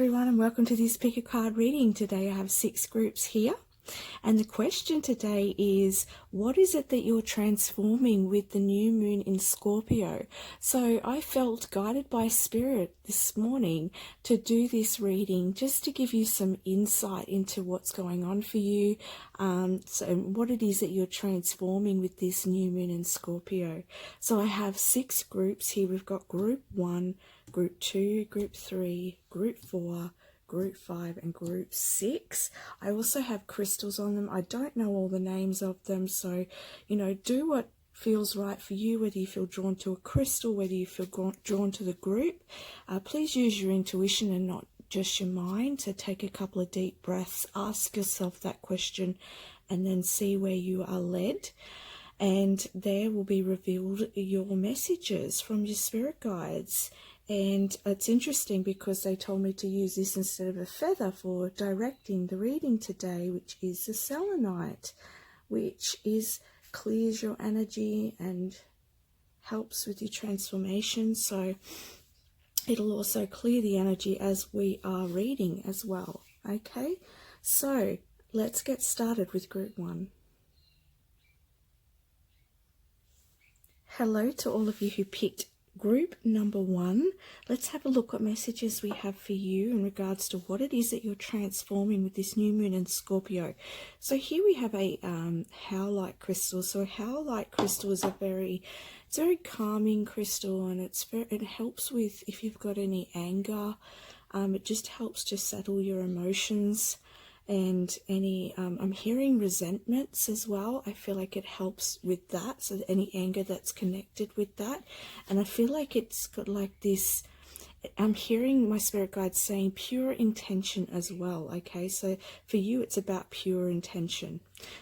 everyone, and welcome to this pick a card reading. Today I have 6 groups here, and the question today is, what is it that you're transforming with the new moon in Scorpio? So I felt guided by Spirit this morning to do this reading just to give you some insight into what's going on for you, so what it is that you're transforming with this new moon in Scorpio. So I have 6 groups here. We've got group 1, group 2, group 3, group 4, group 5 and group 6. I also have crystals on them. I don't know all the names of them, so do what feels right for you, whether you feel drawn to a crystal, whether you feel drawn to the group. Please use your intuition and not just your mind. So take a couple of deep breaths, ask yourself that question, and then see where you are led. And there will be revealed your messages from your spirit guides. And it's interesting because they told me to use this instead of a feather for directing the reading today, which is the selenite, which clears your energy and helps with your transformation. So it'll also clear the energy as we are reading as well. Okay, so let's get started with group 1. Hello to all of you who picked group number 1. Let's have a look what messages we have for you in regards to what it is that you're transforming with this new moon in Scorpio. So here we have a howlite crystal. So a howlite crystal is it's a very calming crystal, and it helps with if you've got any anger. It just helps to settle your emotions. And any I'm hearing resentments as well. I feel like it helps with that, so any anger that's connected with that. And I feel like it's got like this, I'm hearing my spirit guides saying pure intention as well. Okay, so for you it's about pure intention.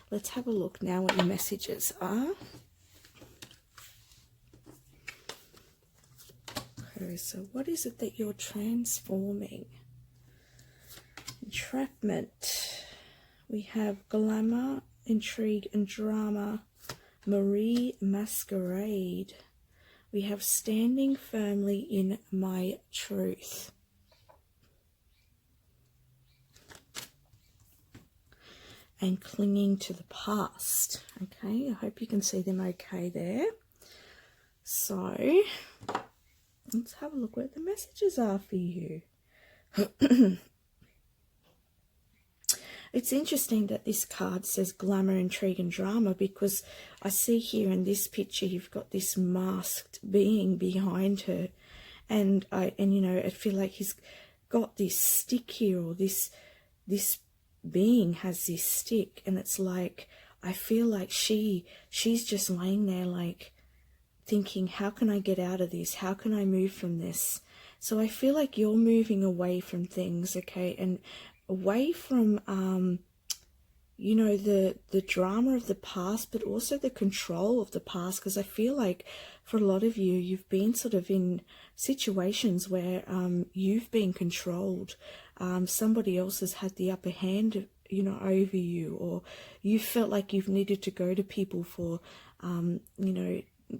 Let's have a look now what your messages are. Okay, so what is it that you're transforming? Entrapment. We have glamour, intrigue and drama. Marie Masquerade. We have standing firmly in my truth. And clinging to the past. Okay, I hope you can see them okay there. So let's have a look what the messages are for you. It's interesting that this card says glamour, intrigue and drama, because I see here in this picture you've got this masked being behind her, and I feel like he's got this stick here, or this being has this stick, and it's like I feel like she's just laying there like thinking, how can I get out of this? How can I move from this? So I feel like you're moving away from things, okay, and away from the drama of the past, but also the control of the past, because I feel like for a lot of you, you've been sort of in situations where you've been controlled. Somebody else has had the upper hand over you, or you felt like you've needed to go to people for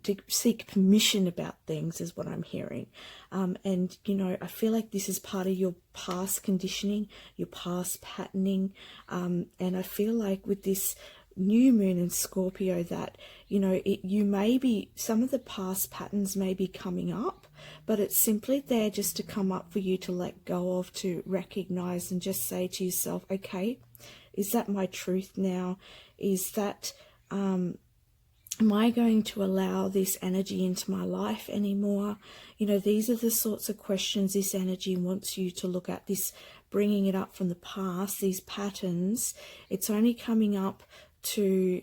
to seek permission about things, is what I'm hearing. And I feel like this is part of your past conditioning, your past patterning, and I feel like with this new moon in Scorpio that you may be, some of the past patterns may be coming up, but it's simply there just to come up for you to let go of, to recognize and just say to yourself, okay, is that my truth now? Is that am I going to allow this energy into my life anymore? These are the sorts of questions this energy wants you to look at, this bringing it up from the past, these patterns. It's only coming up to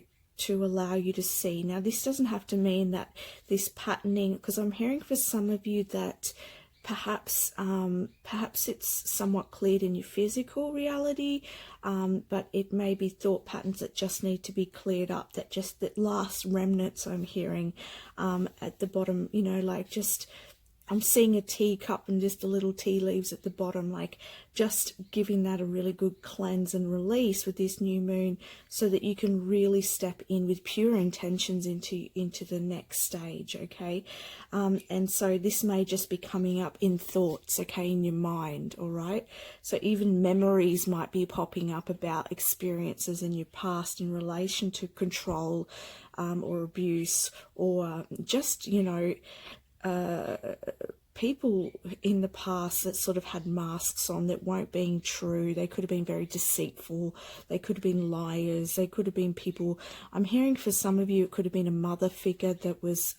allow you to see. Now, this doesn't have to mean that this patterning, because I'm hearing for some of you that perhaps it's somewhat cleared in your physical reality, but it may be thought patterns that just need to be cleared up, that last remnants I'm hearing at the bottom, like just I'm seeing a teacup and just the little tea leaves at the bottom, like just giving that a really good cleanse and release with this new moon, so that you can really step in with pure intentions into the next stage, okay? And so this may just be coming up in thoughts, okay, in your mind, all right? So even memories might be popping up about experiences in your past in relation to control or abuse, or just, you know, people in the past that sort of had masks on that weren't being true. They could have been very deceitful. They could have been liars. They could have been people. I'm hearing for some of you, it could have been a mother figure that was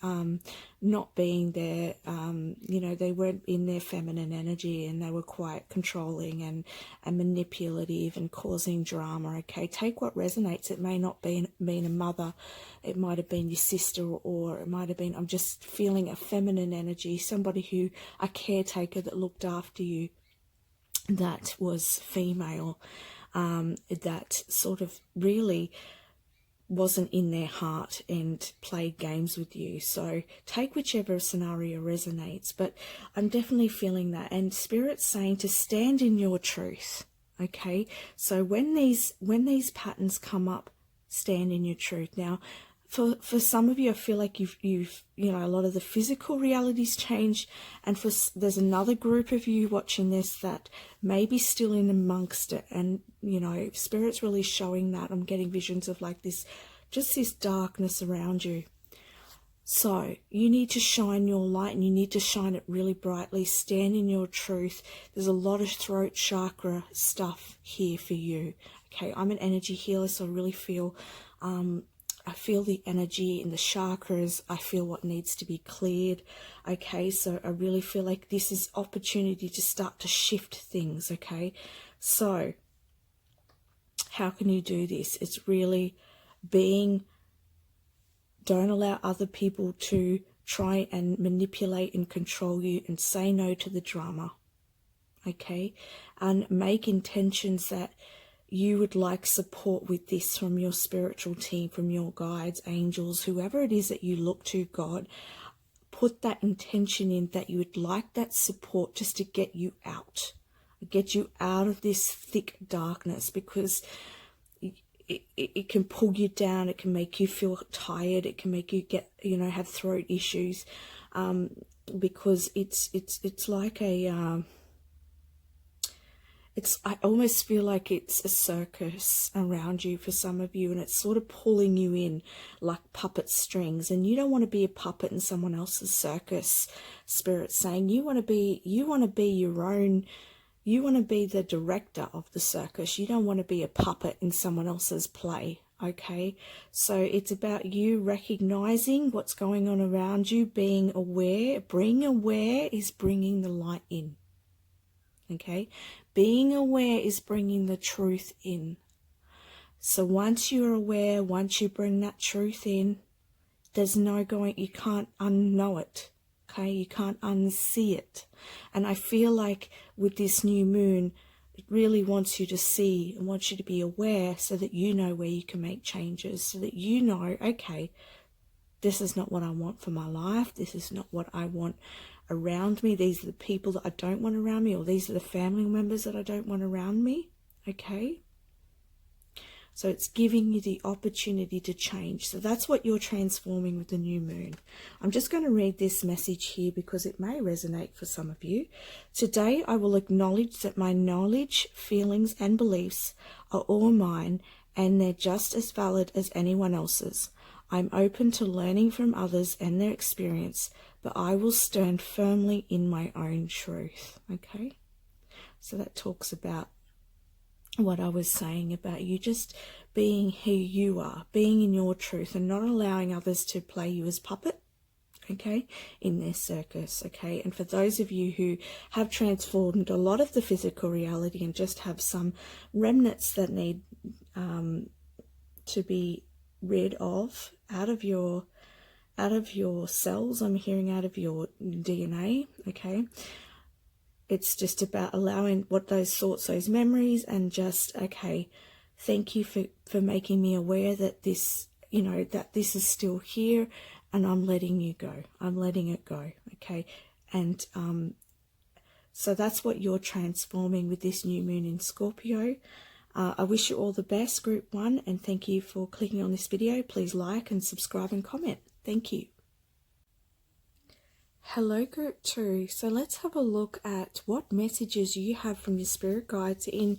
not being there. You know, they weren't in their feminine energy, and they were quite controlling and manipulative and causing drama. Okay, take what resonates. It may not be a mother. It might have been your sister, or it might have been, I'm just feeling a feminine energy, somebody who, a caretaker that looked after you, that was female, that sort of really wasn't in their heart and played games with you. So take whichever scenario resonates, but I'm definitely feeling that. And Spirit's saying to stand in your truth, okay? So when these patterns come up, stand in your truth. Now, for some of you, I feel like you've you know, a lot of the physical realities changed, and there's another group of you watching this that may be still in amongst it, and you know, Spirit's really showing that. I'm getting visions of like this, just this darkness around you. So you need to shine your light, and you need to shine it really brightly. Stand in your truth. There's a lot of throat chakra stuff here for you. Okay, I'm an energy healer, so I really feel I feel the energy in the chakras. I feel what needs to be cleared. Okay, so I really feel like this is opportunity to start to shift things. Okay, so how can you do this? It's really don't allow other people to try and manipulate and control you, and say no to the drama. Okay, and make intentions that you would like support with this from your spiritual team, from your guides, angels, whoever it is that you look to, God. Put that intention in that you would like that support just to get you out of this thick darkness, because it can pull you down. It can make you feel tired. It can make you have throat issues, because it's like a I almost feel like it's a circus around you for some of you, and it's sort of pulling you in like puppet strings, and you don't want to be a puppet in someone else's circus. Spirit's saying you want to be your own. You want to be the director of the circus. You don't want to be a puppet in someone else's play. Okay, so it's about you recognizing what's going on around you, being aware. Being aware is bringing the light in. Okay, being aware is bringing the truth in. So once you're aware, once you bring that truth in, there's no going, you can't unknow it. Okay, you can't unsee it. And I feel like with this new moon, it really wants you to see and wants you to be aware, so that you know where you can make changes, so that you know, okay, this is not what I want for my life. This is not what I want around me. These are the people that I don't want around me, or these are the family members that I don't want around me. Okay, so it's giving you the opportunity to change. So that's what you're transforming with the new moon. I'm just going to read this message here because it may resonate for some of you. Today I will acknowledge that my knowledge, feelings and beliefs are all mine, and they're just as valid as anyone else's. I'm open to learning from others and their experience, but I will stand firmly in my own truth. Okay, so that talks about what I was saying about you just being who you are, being in your truth, and not allowing others to play you as puppet, okay, in their circus. Okay, and for those of you who have transformed a lot of the physical reality and just have some remnants that need to be rid of out of your cells, I'm hearing out of your DNA. Okay, it's just about allowing what those thoughts, those memories, and just, okay, thank you for making me aware that this, that this is still here, and I'm letting you go. I'm letting it go. Okay, And so that's what you're transforming with this new moon in Scorpio. I wish you all the best, Group 1, and thank you for clicking on this video. Please like and subscribe and comment. Thank you. Hello, Group 2. So let's have a look at what messages you have from your spirit guides in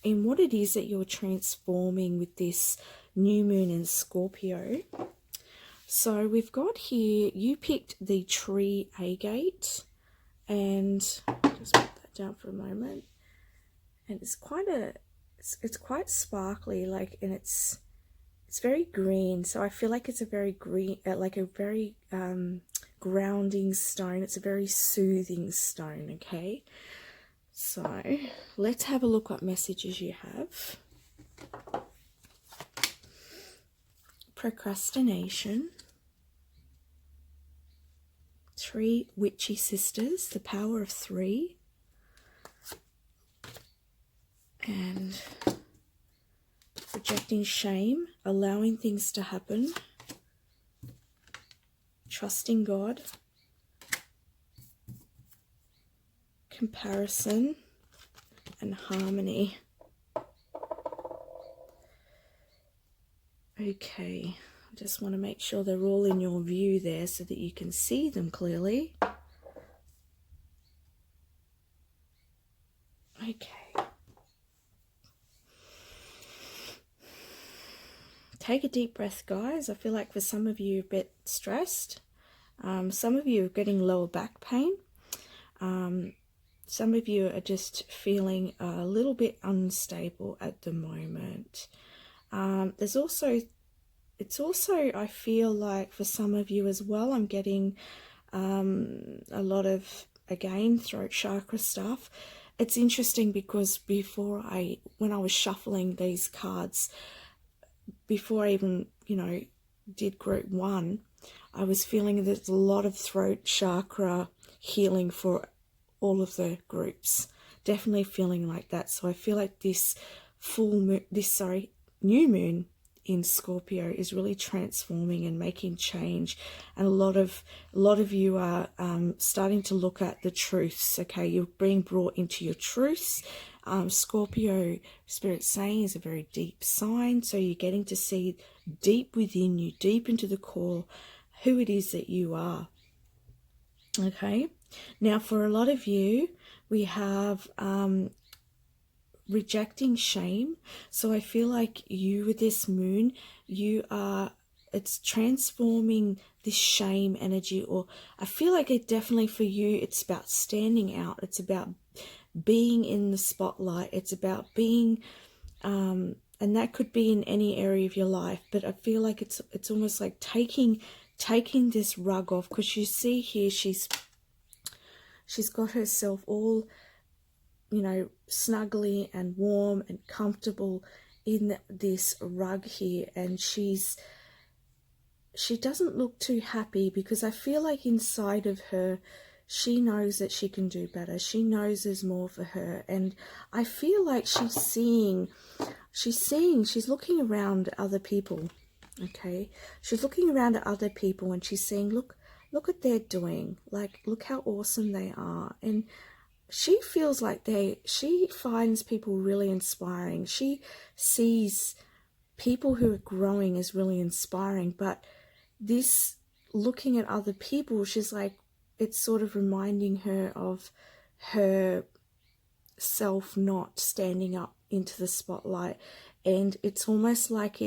what it is that you're transforming with this new moon in Scorpio. So we've got here, you picked the tree agate, and just put that down for a moment. And it's quite it's quite sparkly, like, and it's very green. So I feel like it's a very green, like a very grounding stone. It's a very soothing stone. Okay, so let's have a look what messages you have. Procrastination. 3 witchy sisters, the power of 3. And rejecting shame, allowing things to happen, trusting God, comparison, and harmony. Okay, I just want to make sure they're all in your view there so that you can see them clearly. Okay. Take a deep breath, guys. I feel like for some of you, a bit stressed. Some of you are getting lower back pain. Some of you are just feeling a little bit unstable at the moment. It's also, I feel like for some of you as well, I'm getting a lot of, again, throat chakra stuff. It's interesting because when I was shuffling these cards, before I even, did Group 1, I was feeling there's a lot of throat chakra healing for all of the groups. Definitely feeling like that. So I feel like this new moon in Scorpio is really transforming and making change, and a lot of you are starting to look at the truths. Okay, you're being brought into your truths. Scorpio, Spirit saying, is a very deep sign, so you're getting to see deep within you, deep into the core, who it is that you are. Okay, now for a lot of you, we have rejecting shame. So I feel like you, with this moon, it's transforming this shame energy, or I feel like it definitely for you, it's about standing out. It's about being in the spotlight. It's about being, and that could be in any area of your life, but I feel like it's almost like taking this rug off, because you see here, she's got herself all, snuggly and warm and comfortable in this rug here, and she doesn't look too happy, because I feel like inside of her, she knows that she can do better. She knows there's more for her, and I feel like she's looking around at other people. Okay, she's looking around at other people, and she's saying, look what they're doing, like, look how awesome they are. And she feels like she finds people really inspiring. She sees people who are growing as really inspiring, but this looking at other people, she's like, it's sort of reminding her of her self not standing up into the spotlight. And it's almost like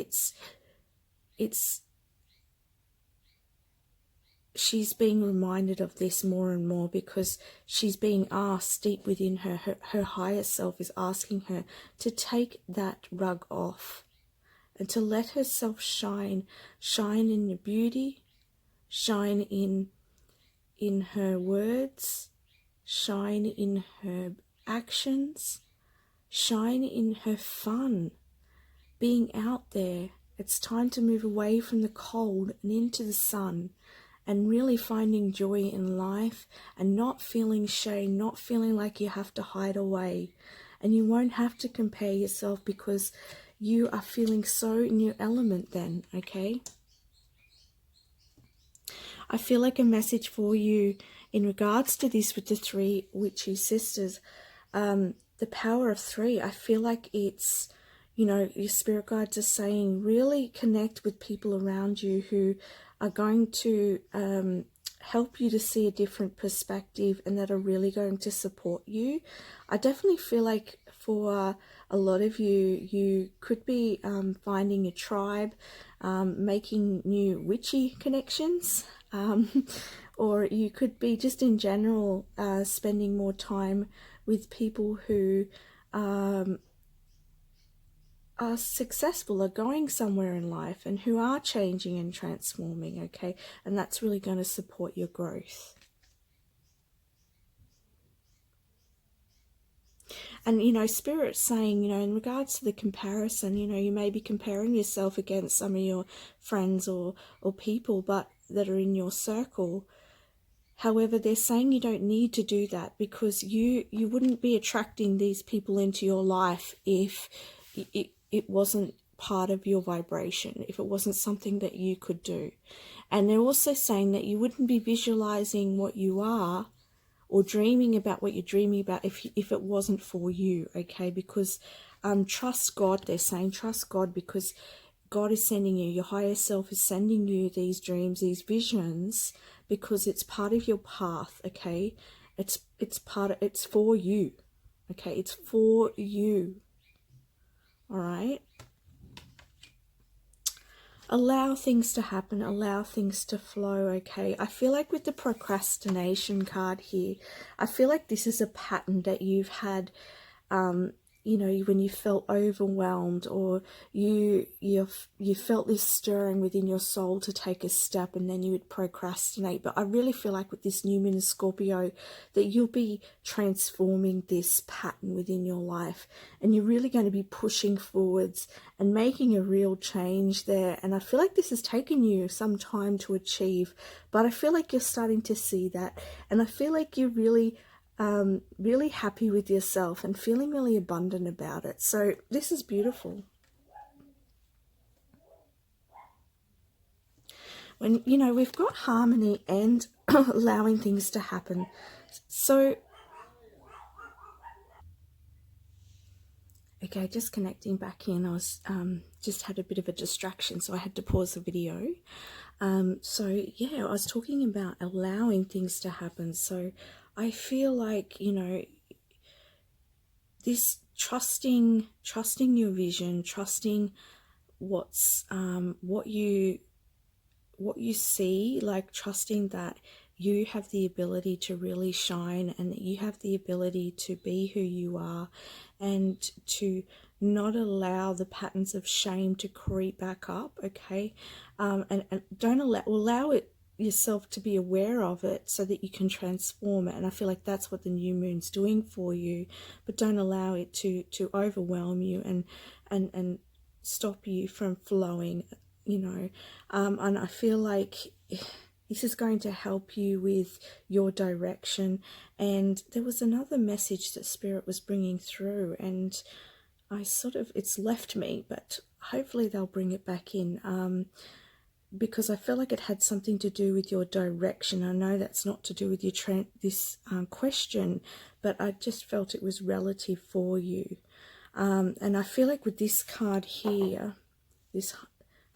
she's being reminded of this more and more, because she's being asked deep within her higher self is asking her to take that rug off and to let herself shine in the beauty, shine in her words, shine in her actions, shine in her fun, being out there. It's time to move away from the cold and into the sun, and really finding joy in life, and not feeling shame, not feeling like you have to hide away. And you won't have to compare yourself, because you are feeling so in your element then, okay? I feel like a message for you in regards to this with the three witchy sisters, the power of three, I feel like it's, you know, your spirit guides are saying really connect with people around you who are going to help you to see a different perspective and that are really going to support you. I definitely feel like for a lot of you, you could be finding a tribe, making new witchy connections, or you could be just in general spending more time with people who are successful, are going somewhere in life and who are changing and transforming, okay? And that's really going to support your growth. And, you know, Spirit's saying, you know, in regards to the comparison, you know, you may be comparing yourself against some of your friends or people but that are in your circle. However, they're saying you don't need to do that, because you wouldn't be attracting these people into your life if it wasn't part of your vibration, if it wasn't something that you could do. And they're also saying that you wouldn't be visualizing what you are or dreaming about what you're dreaming about if it wasn't for you, okay? Because trust God, they're saying trust God, because God is sending you, your higher self is sending you these dreams, these visions, because it's part of your path, okay? It's for you, okay? It's for you, all right? Allow things to happen, allow things to flow, okay? I feel like with the procrastination card here, I feel like this is a pattern that you've had, you know, when you felt overwhelmed, or you felt this stirring within your soul to take a step, and then you would procrastinate. But I really feel like with this new moon in Scorpio that you'll be transforming this pattern within your life, and you're really going to be pushing forwards and making a real change there. And I feel like this has taken you some time to achieve, but I feel like you're starting to see that, and I feel like you're really really happy with yourself and feeling really abundant about it. So this is beautiful. When, you know, we've got harmony and allowing things to happen. So, okay, just connecting back in. I was just had a bit of a distraction, so I had to pause the video. So yeah, I was talking about allowing things to happen. So I feel like, you know, this trusting your vision, trusting what's what you see, like trusting that you have the ability to really shine, and that you have the ability to be who you are, and to not allow the patterns of shame to creep back up, okay? And don't allow it yourself to be aware of it so that you can transform it. And I feel like that's what the new moon's doing for you, but don't allow it to overwhelm you and stop you from flowing, you know. And I feel like this is going to help you with your direction. And there was another message that Spirit was bringing through, and I sort of, it's left me, but hopefully they'll bring it back in, because I feel like it had something to do with your direction. I know that's not to do with your this question, but I just felt it was relative for you. And I feel like with this card here, this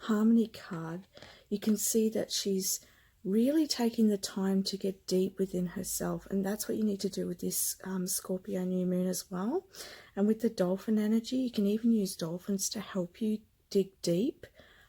harmony card, you can see that she's really taking the time to get deep within herself, and that's what you need to do with this Scorpio new moon as well. And with the dolphin energy, you can even use dolphins to help you dig deep,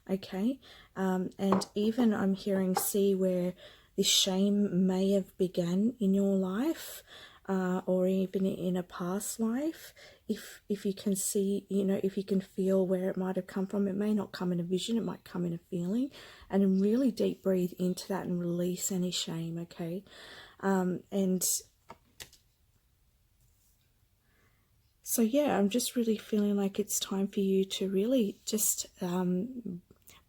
okay? And even I'm hearing, see where this shame may have begun in your life, or even in a past life. If you can see, you know, if you can feel where it might have come from, it may not come in a vision, it might come in a feeling, and then really deep breathe into that and release any shame, okay? And so yeah, I'm just really feeling like it's time for you to really just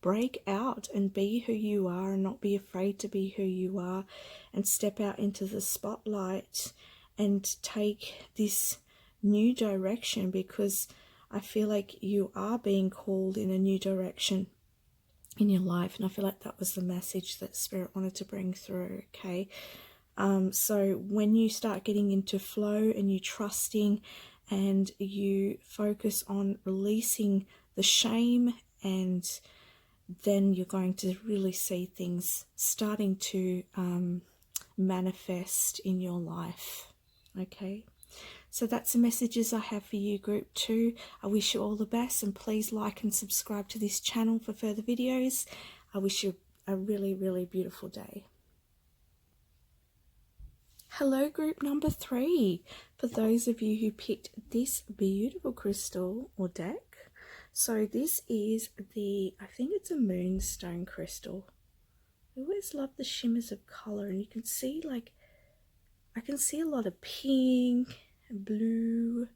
break out and be who you are, and not be afraid to be who you are, and step out into the spotlight and take this new direction, because I feel like you are being called in a new direction in your life. And I feel like that was the message that Spirit wanted to bring through, okay? So when you start getting into flow and you trusting and you focus on releasing the shame, and then you're going to really see things starting to manifest in your life. Okay, so that's the messages I have for you, group 2. I wish you all the best, and please like and subscribe to this channel for further videos. I wish you a really, really beautiful day. Hello, group number 3. For those of you who picked this beautiful crystal or deck, so this is I think it's a moonstone crystal. I always love the shimmers of color, and you can see, like, I can see a lot of pink and blue,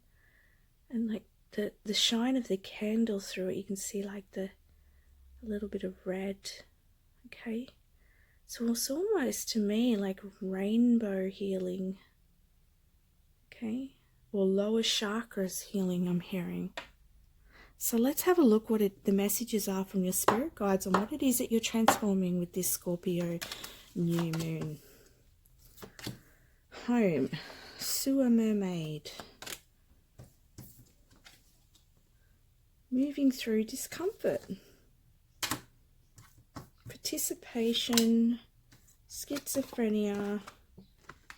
and like the shine of the candle through it. You can see like a little bit of red. Okay, so it's almost to me like rainbow healing. Okay, or lower chakras healing, I'm hearing. So let's have a look what the messages are from your spirit guides on what it is that you're transforming with this Scorpio new moon. Home, sewer mermaid. Moving through discomfort. Participation, schizophrenia,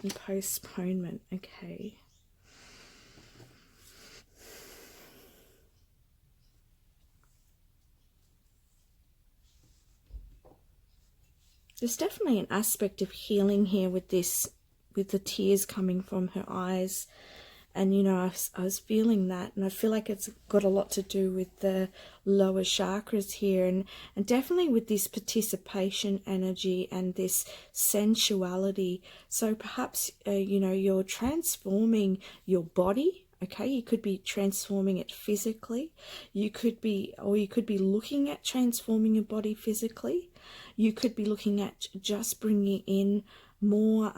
and postponement. Okay. There's definitely an aspect of healing here with this, with the tears coming from her eyes. And, you know, I was feeling that, and I feel like it's got a lot to do with the lower chakras here, and definitely with this participation energy and this sensuality. So perhaps, you know, you're transforming your body. Okay, you could be transforming it physically. You could be looking at transforming your body physically. You could be looking at just bringing in more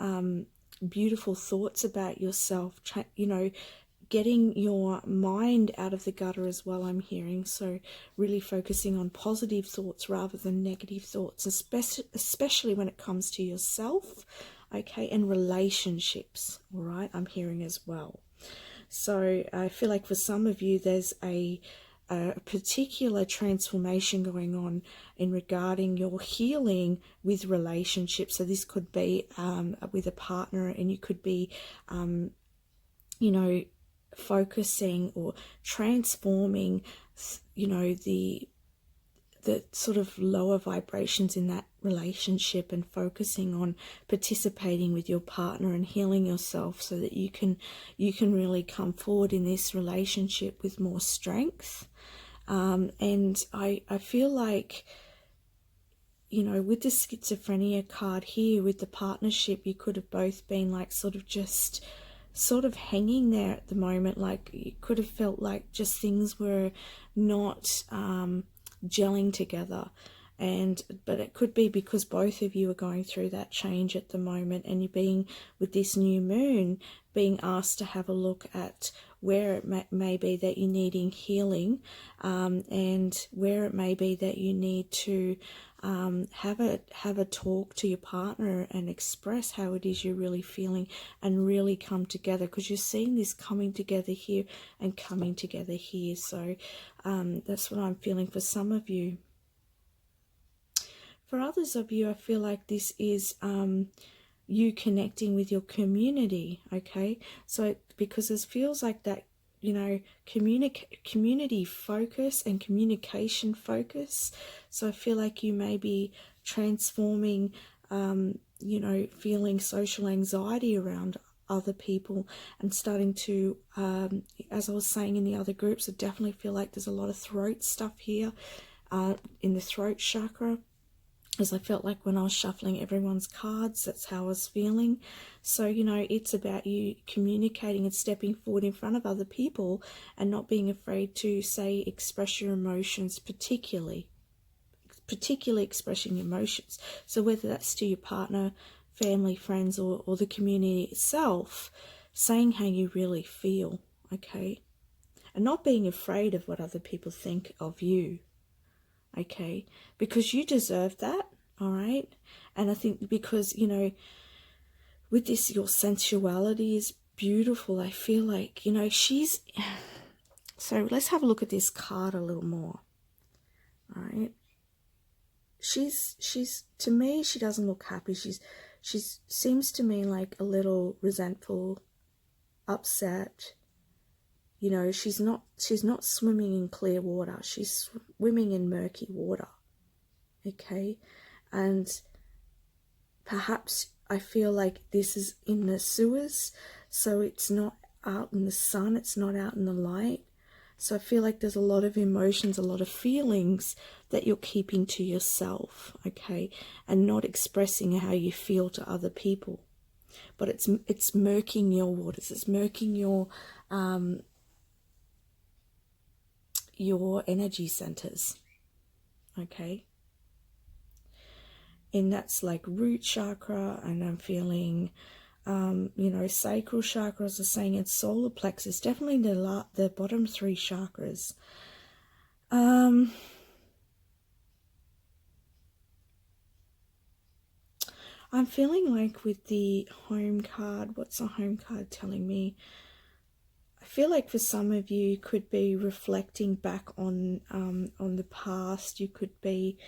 beautiful thoughts about yourself, you know, getting your mind out of the gutter as well, I'm hearing. So really focusing on positive thoughts rather than negative thoughts, especially when it comes to yourself, okay, and relationships, all right, I'm hearing as well. So I feel like for some of you there's a particular transformation going on in regarding your healing with relationships. So this could be with a partner, and you could be, you know, focusing or transforming, you know, the sort of lower vibrations in that relationship, and focusing on participating with your partner and healing yourself so that you can really come forward in this relationship with more strength. And I feel like, you know, with the schizophrenia card here, with the partnership, you could have both been like sort of hanging there at the moment. Like you could have felt like just things were not gelling together. But it could be because both of you are going through that change at the moment, and you're being, with this new moon, being asked to have a look at where it may be that you're needing healing, and where it may be that you need to have a talk to your partner and express how it is you're really feeling, and really come together, because you're seeing this coming together here and coming together here. So that's what I'm feeling for some of you. For others of you, I feel like this is you connecting with your community, okay? So because it feels like that, you know, community focus and communication focus. So I feel like you may be transforming, you know, feeling social anxiety around other people, and starting to, as I was saying in the other groups, I definitely feel like there's a lot of throat stuff here in the throat chakra. As I felt like when I was shuffling everyone's cards, that's how I was feeling. So, you know, it's about you communicating and stepping forward in front of other people, and not being afraid to say, express your emotions, particularly expressing emotions. So whether that's to your partner, family, friends, or the community itself, saying how you really feel, okay? And not being afraid of what other people think of you. Okay, because you deserve that, all right? And I think because, you know, with this, your sensuality is beautiful. I feel like, you know, she's... So let's have a look at this card a little more. All right. She's to me, she doesn't look happy. She's seems to me like a little resentful, upset. You know, she's not swimming in clear water. She's swimming in murky water. Okay? And perhaps I feel like this is in the sewers, so it's not out in the sun, it's not out in the light. So I feel like there's a lot of emotions, a lot of feelings that you're keeping to yourself, okay, and not expressing how you feel to other people. But it's murking your waters, it's murking your energy centers, okay. And that's like root chakra, and I'm feeling, you know, sacral chakra, as I was saying, and solar plexus, definitely the bottom three chakras. I'm feeling like with the home card, what's the home card telling me? I feel like for some of you could be reflecting back on the past. You could be,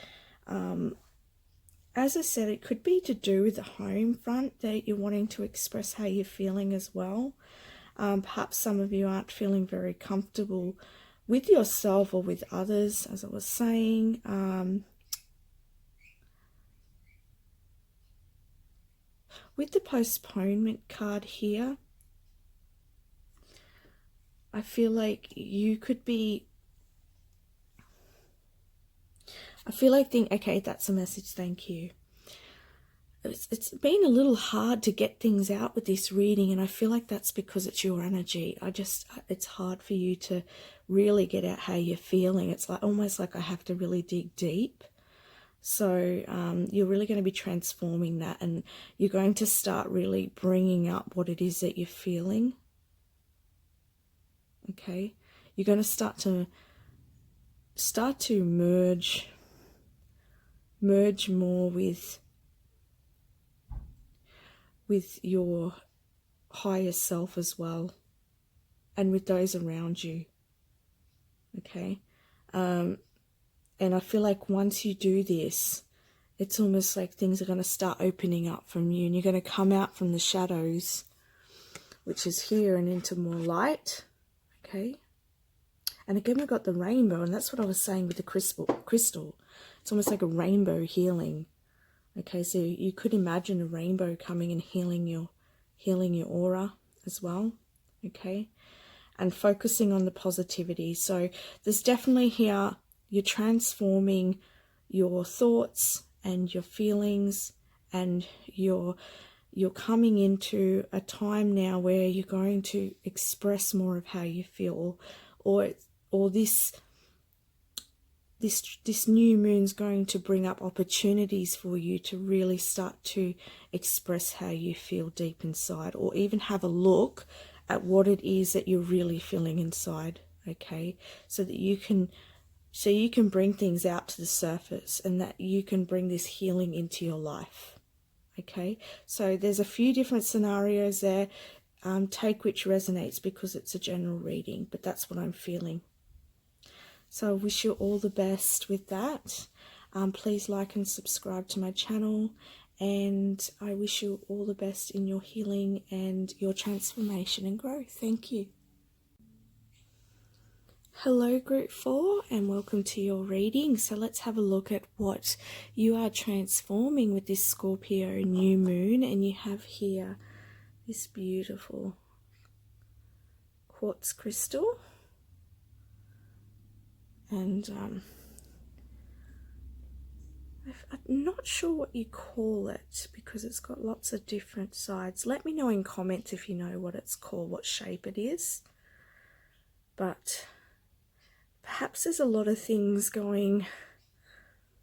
as I said, it could be to do with the home front, that you're wanting to express how you're feeling as well. Perhaps some of you aren't feeling very comfortable with yourself or with others, as I was saying. With the postponement card here, I feel like you could be... I feel like okay, that's a message, thank you. It's been a little hard to get things out with this reading, and I feel like that's because it's your energy. It's hard for you to really get out how you're feeling. It's like almost like I have to really dig deep. So you're really going to be transforming that, and you're going to start really bringing up what it is that you're feeling. Okay, you're going to start to merge more with your higher self as well, and with those around you. Okay, and I feel like once you do this, it's almost like things are going to start opening up from you, and you're going to come out from the shadows, which is here, and into more light. Okay, and again we've got the rainbow, and that's what I was saying with the crystal. It's almost like a rainbow healing. Okay, so you could imagine a rainbow coming and healing your aura as well. Okay, and focusing on the positivity. So there's definitely here, you're transforming your thoughts and your feelings, and you're coming into a time now where you're going to express more of how you feel, or this new moon's going to bring up opportunities for you to really start to express how you feel deep inside, or even have a look at what it is that you're really feeling inside. Okay, so that you can bring things out to the surface, and that you can bring this healing into your life. Okay, so there's a few different scenarios there. Take which resonates, because it's a general reading, but that's what I'm feeling. So I wish you all the best with that. Please like and subscribe to my channel, and I wish you all the best in your healing and your transformation and growth. Thank you. Hello group 4, and welcome to your reading. So let's have a look at what you are transforming with this Scorpio new moon. And you have here this beautiful quartz crystal, and I'm not sure what you call it, because it's got lots of different sides. Let me know in comments if you know what it's called, what shape it is. But perhaps there's a lot of things going,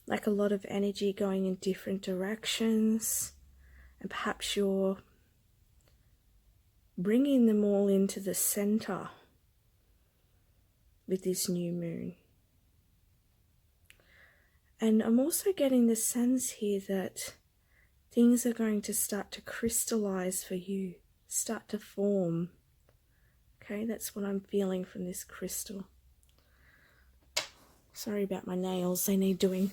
like a lot of energy going in different directions, and perhaps you're bringing them all into the center with this new moon. And I'm also getting the sense here that things are going to start to crystallize for you, start to form. Okay, that's what I'm feeling from this crystal. Sorry about my nails, they need doing.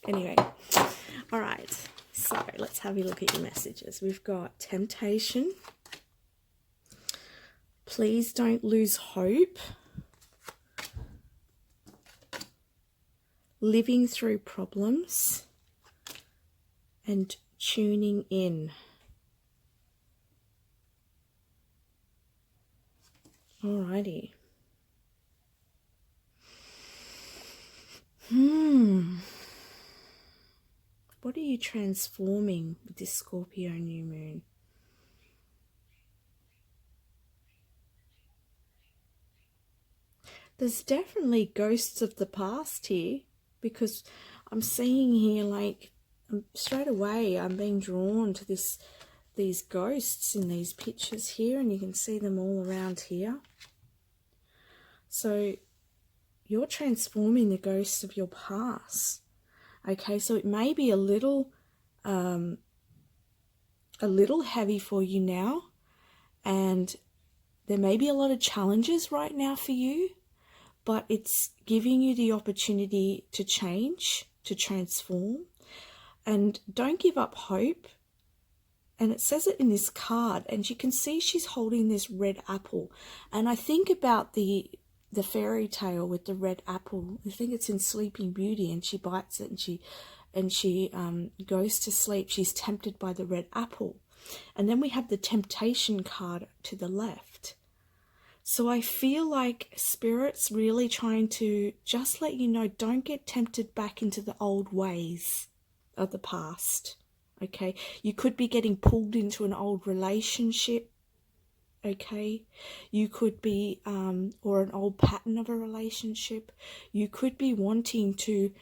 Anyway, all right, so let's have a look at your messages. We've got temptation. Please don't lose hope. Living through problems. And tuning in. Alrighty. What are you transforming with this Scorpio new moon? There's definitely ghosts of the past here, because I'm seeing here, like, straight away I'm being drawn to these ghosts in these pictures here, and you can see them all around here. So you're transforming the ghosts of your past. Okay, so it may be a little heavy for you now, and there may be a lot of challenges right now for you, but it's giving you the opportunity to change, to transform, and don't give up hope. And it says it in this card, and you can see she's holding this red apple, and I think about the fairy tale with the red apple. I think it's in Sleeping Beauty, and she bites it and she goes to sleep. She's tempted by the red apple. And then we have the temptation card to the left. So I feel like Spirit's really trying to just let you know, don't get tempted back into the old ways of the past. Okay, you could be getting pulled into an old relationship. Okay, you could be, or an old pattern of a relationship. You could be wanting to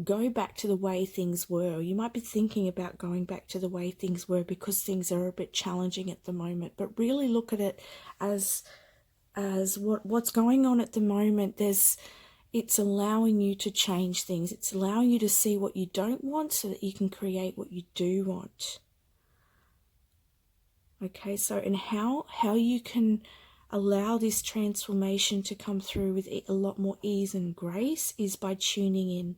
go back to the way things were. You might be thinking about going back to the way things were because things are a bit challenging at the moment. But really look at it as what's going on at the moment. It's allowing you to change things. It's allowing you to see what you don't want so that you can create what you do want. Okay, so and how you can allow this transformation to come through with a lot more ease and grace is by tuning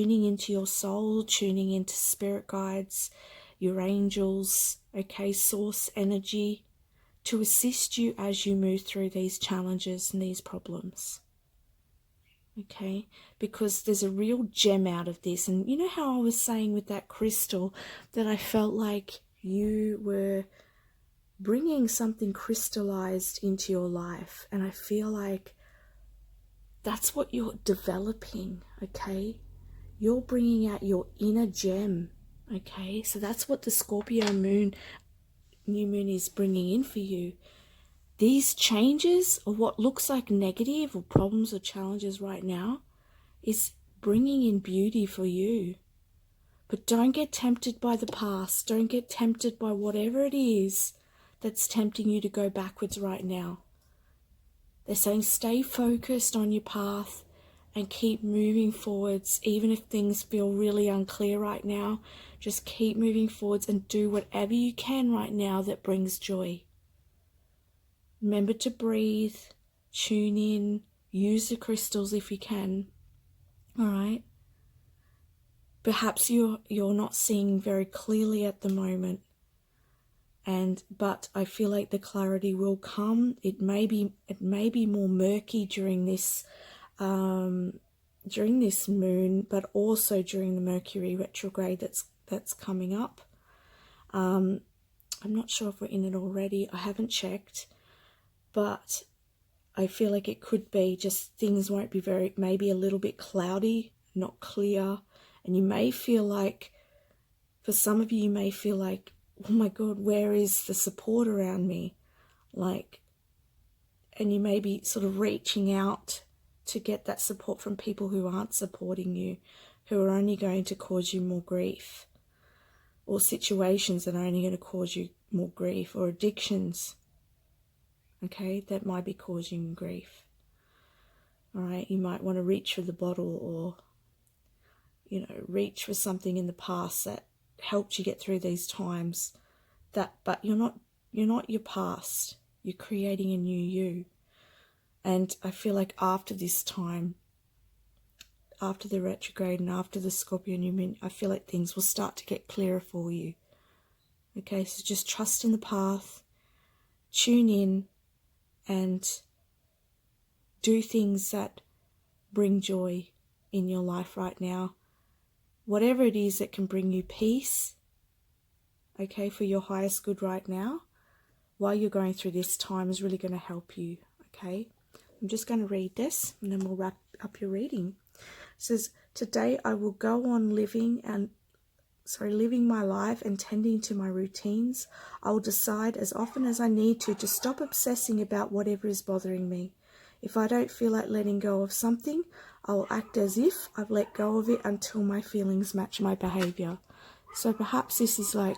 into your soul, tuning into spirit guides, your angels, okay, source energy, to assist you as you move through these challenges and these problems. Okay, because there's a real gem out of this. And you know how I was saying with that crystal that I felt like you were bringing something crystallized into your life, and I feel like that's what you're developing. Okay, you're bringing out your inner gem. Okay, so that's what the Scorpio new moon is bringing in for you. These changes, or what looks like negative or problems or challenges right now, is bringing in beauty for you. But don't get tempted by the past. Don't get tempted by whatever it is that's tempting you to go backwards right now. They're saying stay focused on your path and keep moving forwards, even if things feel really unclear right now. Just keep moving forwards and do whatever you can right now that brings joy. Remember to breathe, tune in, use the crystals if you can. All right? Perhaps you're not seeing very clearly at the moment. But I feel like the clarity will come. It may be more murky during this moon, but also during the Mercury retrograde that's coming up. I'm not sure if we're in it already. I haven't checked, but I feel like it could be just things won't be maybe a little bit cloudy, not clear, and you may feel like, for some of you, you may feel like, oh my God, where is the support around me? And you may be sort of reaching out to get that support from people who aren't supporting you, who are only going to cause you more grief, or situations that are only going to cause you more grief, or addictions, okay, that might be causing you grief. All right, you might want to reach for the bottle, or, reach for something in the past that helped you get through these times. But you're not your past. You're creating a new you. And I feel like after this time, after the retrograde and after the Scorpio new moon, I feel like things will start to get clearer for you. Okay, so just trust in the path, tune in, and do things that bring joy in your life right now. Whatever it is that can bring you peace, okay, for your highest good right now, while you're going through this time, is really going to help you, okay? I'm just going to read this and then we'll wrap up your reading. It says, today I will go on living my life and tending to my routines. I will decide as often as I need to stop obsessing about whatever is bothering me. If I don't feel like letting go of something, I will act as if I've let go of it until my feelings match my behavior. So perhaps this is like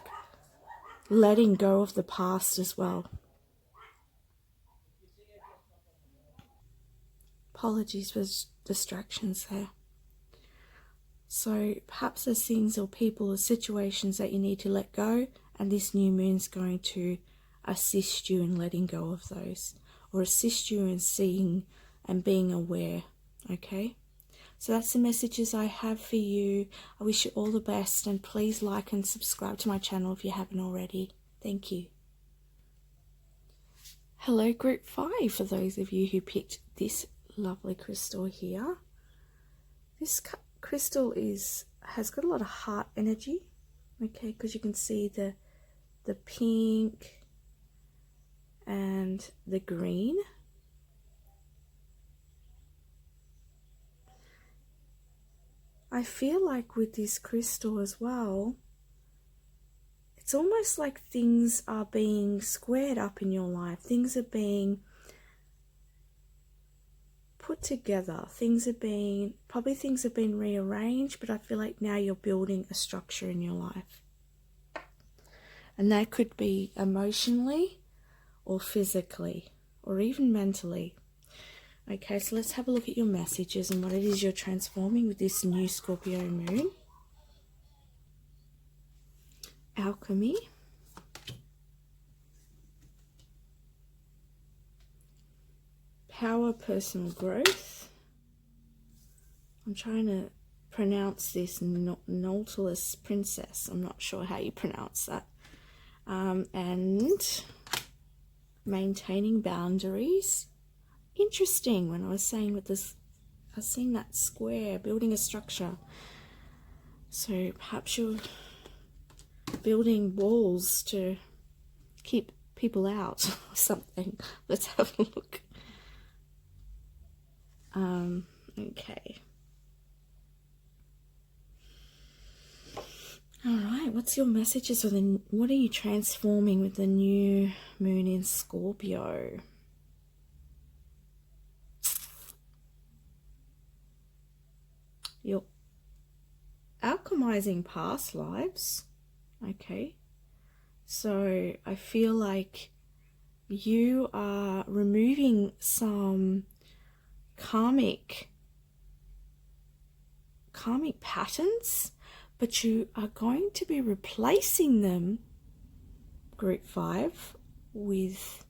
letting go of the past as well. Apologies for distractions there. So perhaps there's things or people or situations that you need to let go, and this new moon's going to assist you in letting go of those, or assist you in seeing and being aware, okay? So that's the messages I have for you. I wish you all the best, and please like and subscribe to my channel if you haven't already. Thank you. Hello, Group 5, for those of you who picked this lovely crystal here. This crystal has got a lot of heart energy, okay, because you can see the pink and the green. I feel like with this crystal as well, it's almost like things are being squared up in your life. Things are being put together. Things have been rearranged, but I feel like now you're building a structure in your life. And that could be emotionally or physically or even mentally. Okay, so let's have a look at your messages and what it is you're transforming with this new Scorpio moon. Alchemy. Power, personal growth. I'm trying to pronounce this Nautilus Princess. I'm not sure how you pronounce that. And maintaining boundaries. Interesting, when I was saying with this, I was seeing that square, building a structure. So perhaps you're building walls to keep people out or something. Let's have a look. Okay. All right, what's your messages, what are you transforming with the new moon in Scorpio? You're alchemizing past lives. Okay. So I feel like you are removing some karmic patterns, but you are going to be replacing them, Group 5, with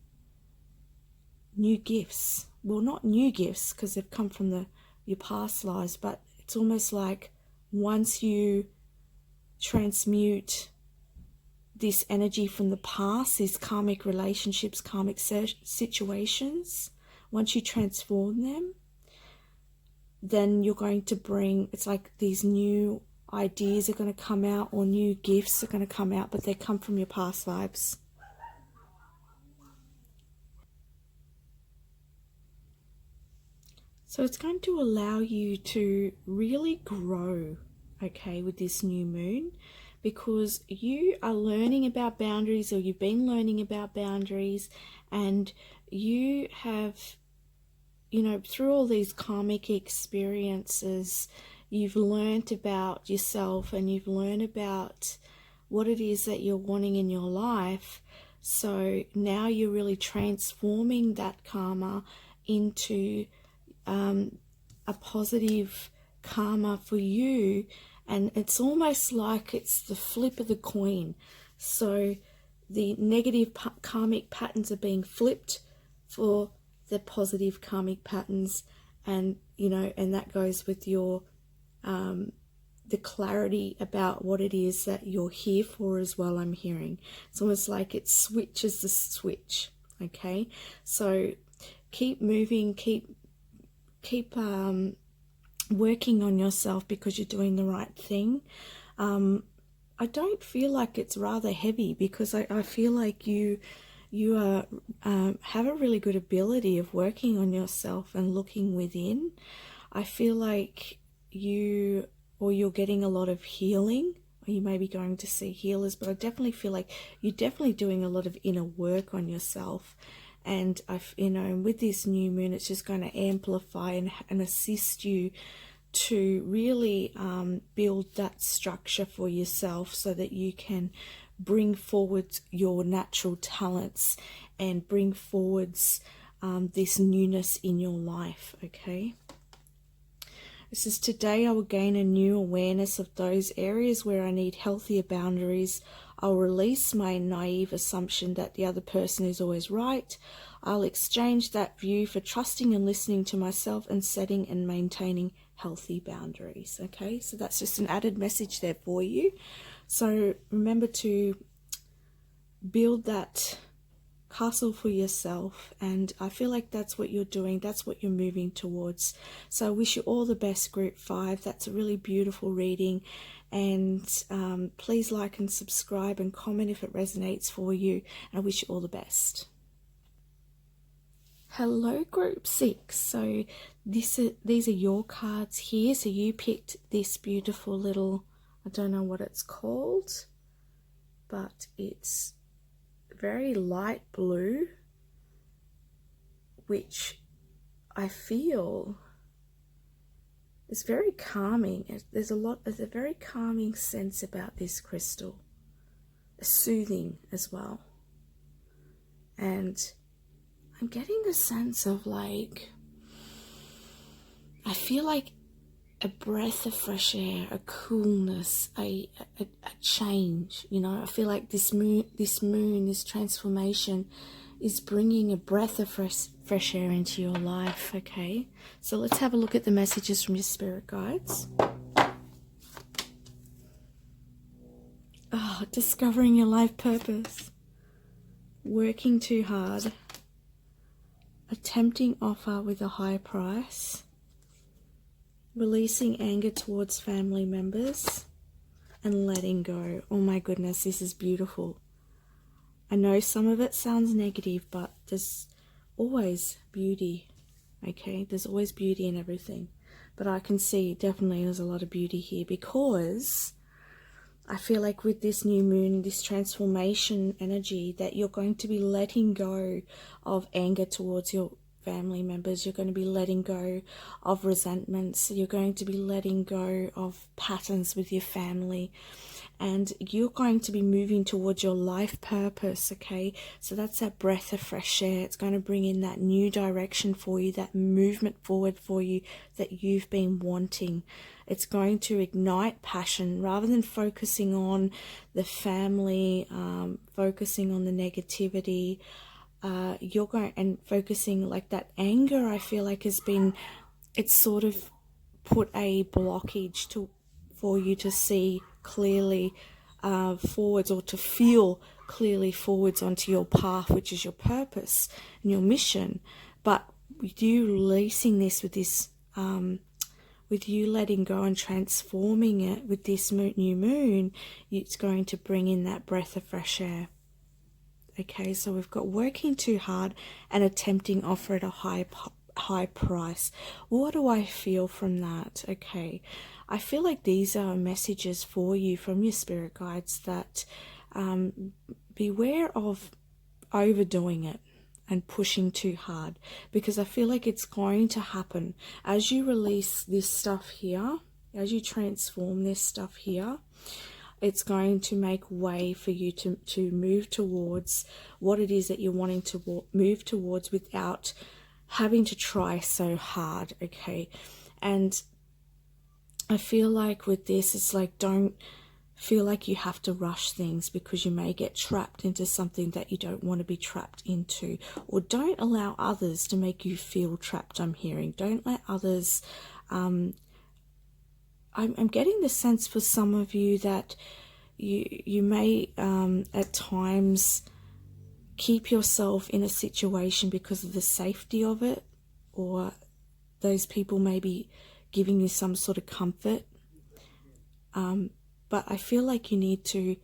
new gifts. Well, not new gifts because they've come from your past lives, but it's almost like once you transmute this energy from the past, these karmic relationships, karmic situations, once you transform them, then you're going to bring, it's like these new ideas are going to come out, or new gifts are going to come out, but they come from your past lives. So it's going to allow you to really grow, okay, with this new moon, because you are learning about boundaries, or you've been learning about boundaries, and you have, through all these karmic experiences, you've learned about yourself, and you've learned about what it is that you're wanting in your life. So now you're really transforming that karma into a positive karma for you, And it's almost like it's the flip of the coin. So the negative karmic patterns are being flipped for the positive karmic patterns, and and that goes with your the clarity about what it is that you're here for as well. I'm hearing it's almost like it switches the switch. Okay, so keep moving, keep working on yourself, because you're doing the right thing. I don't feel like it's rather heavy, because I feel like you are have a really good ability of working on yourself and looking within. I feel like you're getting a lot of healing, or you may be going to see healers, but I definitely feel like you're definitely doing a lot of inner work on yourself. And with this new moon, it's just going to amplify and assist you to really build that structure for yourself, so that you can bring forward your natural talents and bring forwards this newness in your life. Okay. It says, today I will gain a new awareness of those areas where I need healthier boundaries. I'll release my naive assumption that the other person is always right. I'll exchange that view for trusting and listening to myself and setting and maintaining healthy boundaries. Okay, so that's just an added message there for you. So remember to build that castle for yourself, and I feel like that's what you're doing, that's what you're moving towards. So I wish you all the best, group 5. That's a really beautiful reading, and please like and subscribe and comment if it resonates for you, and I wish you all the best. Hello, group 6. So these are your cards here. So you picked this beautiful little, I don't know what it's called, but it's very light blue, which I feel is very calming. There's a very calming sense about this crystal, soothing as well. And I'm getting the sense of like, I feel like a breath of fresh air, a coolness, a change. I feel like this moon, this transformation is bringing a breath of fresh air into your life. Okay, so let's have a look at the messages from your spirit guides. Discovering your life purpose, working too hard, a tempting offer with a high price, releasing anger towards family members, and letting go. Oh my goodness, this is beautiful. I know some of it sounds negative, but there's always beauty. Okay, there's always beauty in everything. But I can see definitely there's a lot of beauty here, because I feel like with this new moon, this transformation energy, that you're going to be letting go of anger towards your family members. You're going to be letting go of resentments. You're going to be letting go of patterns with your family, and you're going to be moving towards your life purpose. Okay, so that's that breath of fresh air. It's going to bring in that new direction for you, that movement forward for you that you've been wanting. It's going to ignite passion rather than focusing on the family, focusing on the negativity. You're going and focusing, like that anger, I feel like it's sort of put a blockage for you to see clearly forwards, or to feel clearly forwards onto your path, which is your purpose and your mission. But with you releasing this, with you letting go and transforming it with this new moon, it's going to bring in that breath of fresh air. Okay, so we've got working too hard and a tempting offer at a high price. What do I feel from that? Okay, I feel like these are messages for you from your spirit guides that beware of overdoing it and pushing too hard, because I feel like it's going to happen as you release this stuff here, as you transform this stuff here. It's going to make way for you to move towards what it is that you're wanting to move towards without having to try so hard. Okay, and I feel like with this, it's like, don't feel like you have to rush things, because you may get trapped into something that you don't want to be trapped into. Or don't allow others to make you feel trapped, I'm hearing. Don't let others... I'm getting the sense for some of you that you may at times keep yourself in a situation because of the safety of it, or those people may be giving you some sort of comfort. But I feel like you need to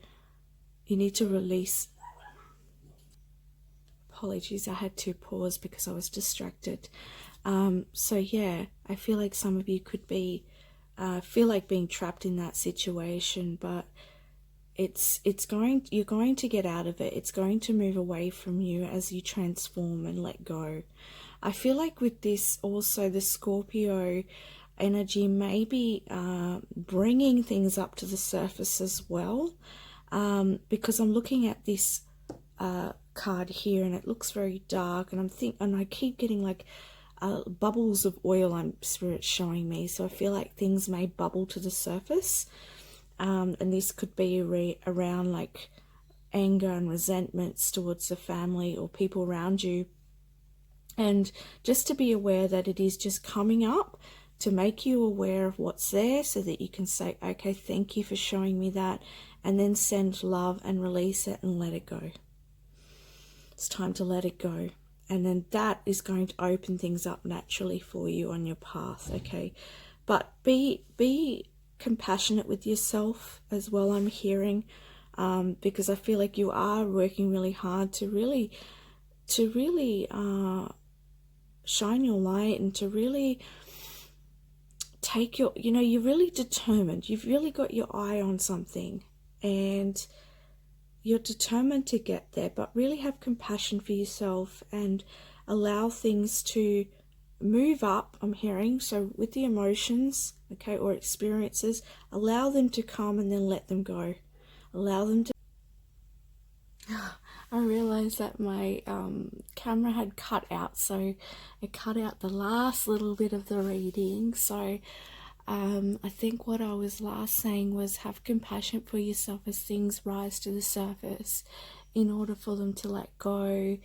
release. Apologies, I had to pause because I was distracted. So yeah, I feel like some of you could be feel like being trapped in that situation, but you're going to get out of it. It's going to move away from you as you transform and let go. I feel like with this also, the Scorpio energy may be bringing things up to the surface as well, because I'm looking at this card here and it looks very dark, and I keep getting like bubbles of oil, Spirit showing me. So I feel like things may bubble to the surface, and this could be around like anger and resentments towards the family or people around you. And just to be aware that it is just coming up to make you aware of what's there, so that you can say, okay, thank you for showing me that, and then send love and release it and let it go. It's time to let it go. And then that is going to open things up naturally for you on your path, okay? But be compassionate with yourself as well, I'm hearing, because I feel like you are working really hard to really shine your light, and to really take your, you're really determined. You've really got your eye on something, and you're determined to get there, but really have compassion for yourself and allow things to move up, I'm hearing. So with the emotions, okay, or experiences, allow them to come and then let them go. Allow them to... I realized that my camera had cut out, so it cut out the last little bit of the reading. So I think what I was last saying was, have compassion for yourself as things rise to the surface, in order for them to let go,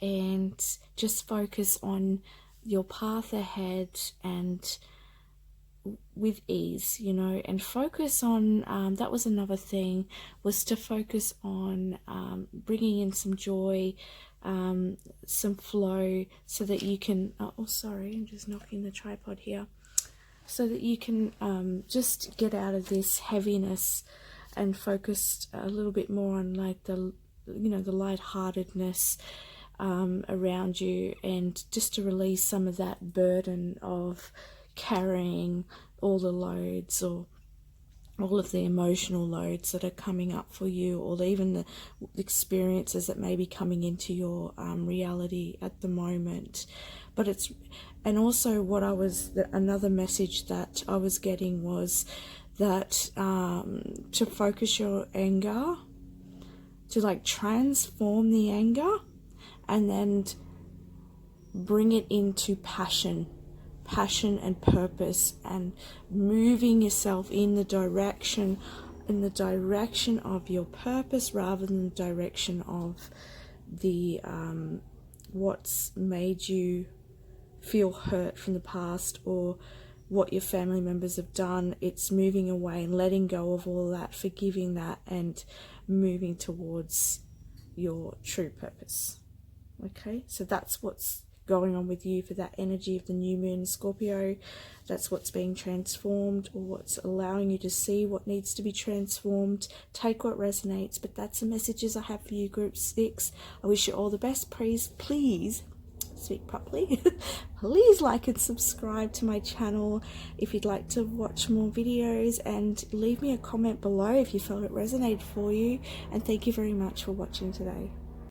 and just focus on your path ahead, and with ease, and focus on, that was another thing, was to focus on bringing in some joy, some flow, so that you can, oh sorry, I'm just knocking the tripod here, so that you can just get out of this heaviness and focus a little bit more on like the lightheartedness around you, and just to release some of that burden of carrying all the loads, or all of the emotional loads that are coming up for you, or even the experiences that may be coming into your reality at the moment. But it's, and also another message that I was getting was that to focus your anger, to like transform the anger, and then bring it into passion and purpose, and moving yourself in the direction of your purpose, rather than the direction of the what's made you feel hurt from the past, or what your family members have done. It's moving away and letting go of all that, forgiving that, and moving towards your true purpose. Okay, so that's what's going on with you for that energy of the new moon, Scorpio. That's what's being transformed, or what's allowing you to see what needs to be transformed. Take what resonates, but that's the messages I have for you, group 6. I wish you all the best. Please speak properly. Please like and subscribe to my channel if you'd like to watch more videos, and leave me a comment below if you felt it resonated for you. And thank you very much for watching today.